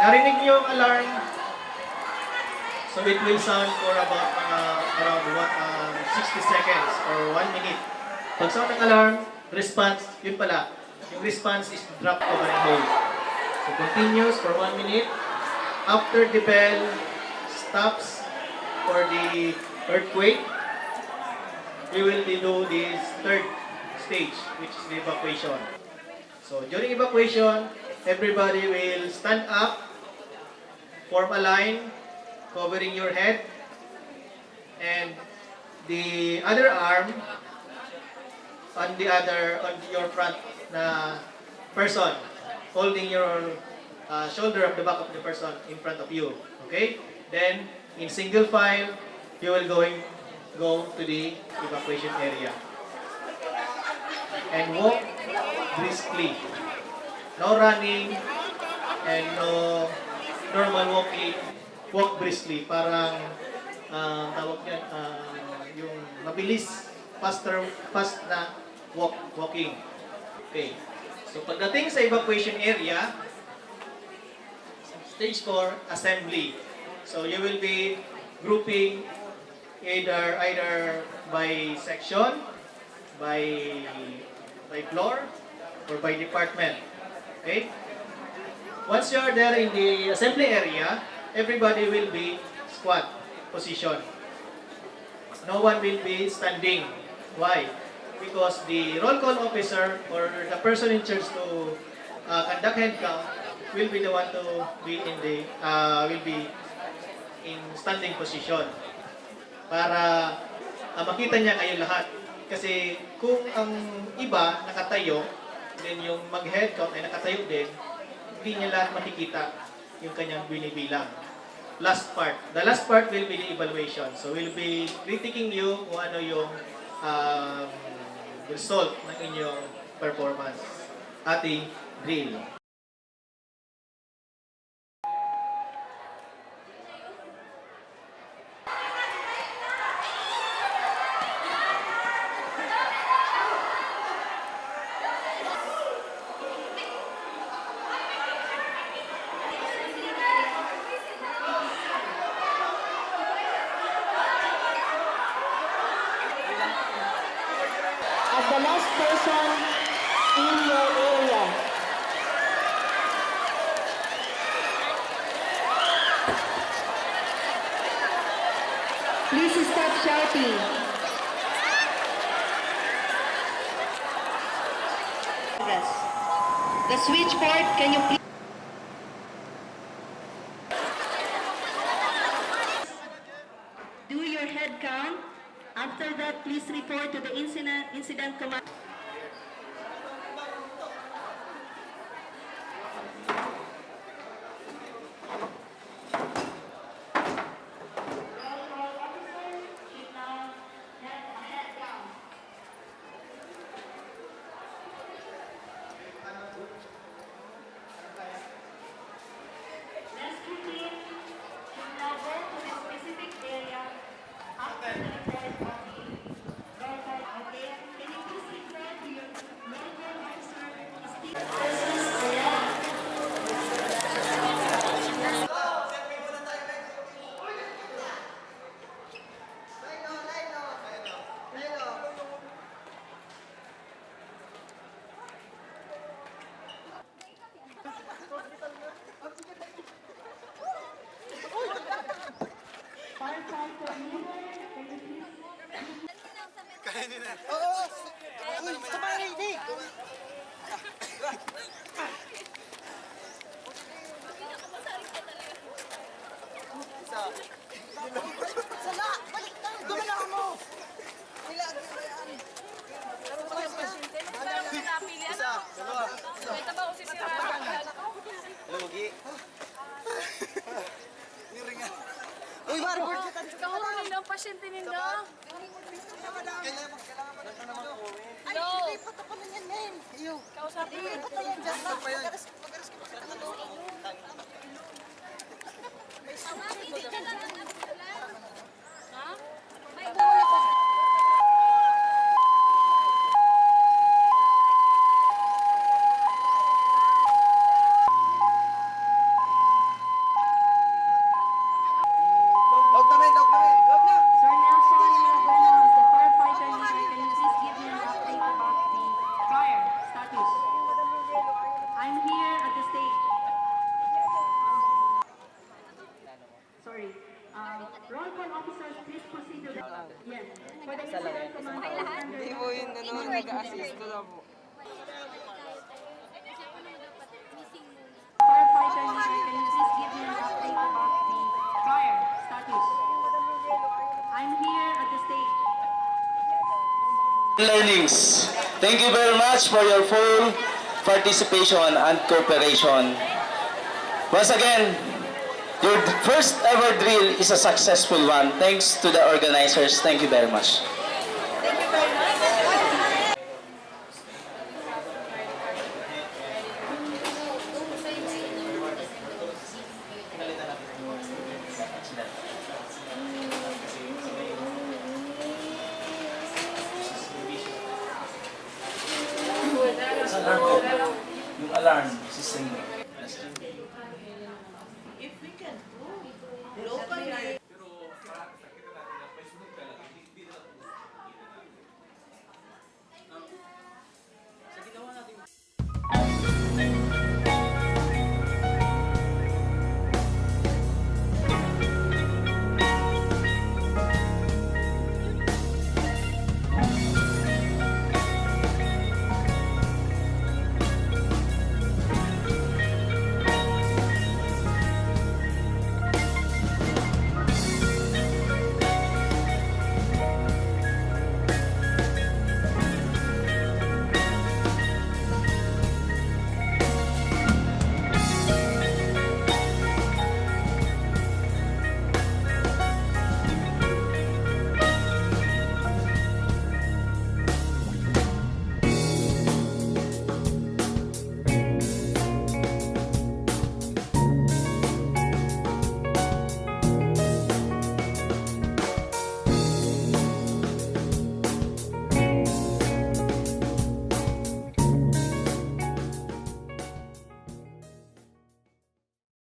narinig niyo yung alarm, so it will sound for about around 60 seconds or 1 minute. Pag sound ng alarm, response, yun pala. Yung response is drop, cover, and hold. So continues for 1 minute. After the bell stops for the earthquake, we will do this third stage, which is the evacuation. So during evacuation, everybody will stand up, form a line, covering your head, and the other arm on your front na person, holding your shoulder of the back of the person in front of you. Okay? Then in single file, you will go to the evacuation area and walk briskly. No running and no normal walking. Walk briskly. Parang tawag yan, yung mabilis, fast na walking. Okay. So pagdating sa evacuation area, stage 4, assembly. So you will be grouping either by section, by floor, or by department. Okay? Once you are there in the assembly area, everybody will be squat position. No one will be standing. Why? Because the roll call officer or the person in charge to conduct head count will be the one to be in standing position para makita niya kayo lahat. Kasi kung ang iba nakatayo, then yung mag-head count ay nakatayo din, hindi niya lahat makikita yung kanyang binibilang. Last part. The last part will be the evaluation. So we'll be critiquing you kung ano yung result ng inyong performance. Ating drill. As the last person in your area. Please stop shouting. The switchboard, can you please? Do your head count. After that, please report to the incident command. Sala! Balik na! Gumala mo! Nilagi mo yan! Isa, dalawa. Lugi. Niringan. Uy, Marbord! Kahuli ng pasyente ninda. Kailangan pa naman ko. Ay, No. ilipat ako na yan, men. Iyo. Kausapin mo. Ilipat na yan dyan. Magaras ka pa sa ano. Hindi ka lang ang ha? May Taga-assist ko lang po. Firefighter leader, can you please give me an update about the fire status? I'm here at the stage. Learnings. Thank you very much for your full participation and cooperation. Once again, your first ever drill is a successful one. Thanks to the organizers. Thank you very much. Yung alarm system. If we can do locally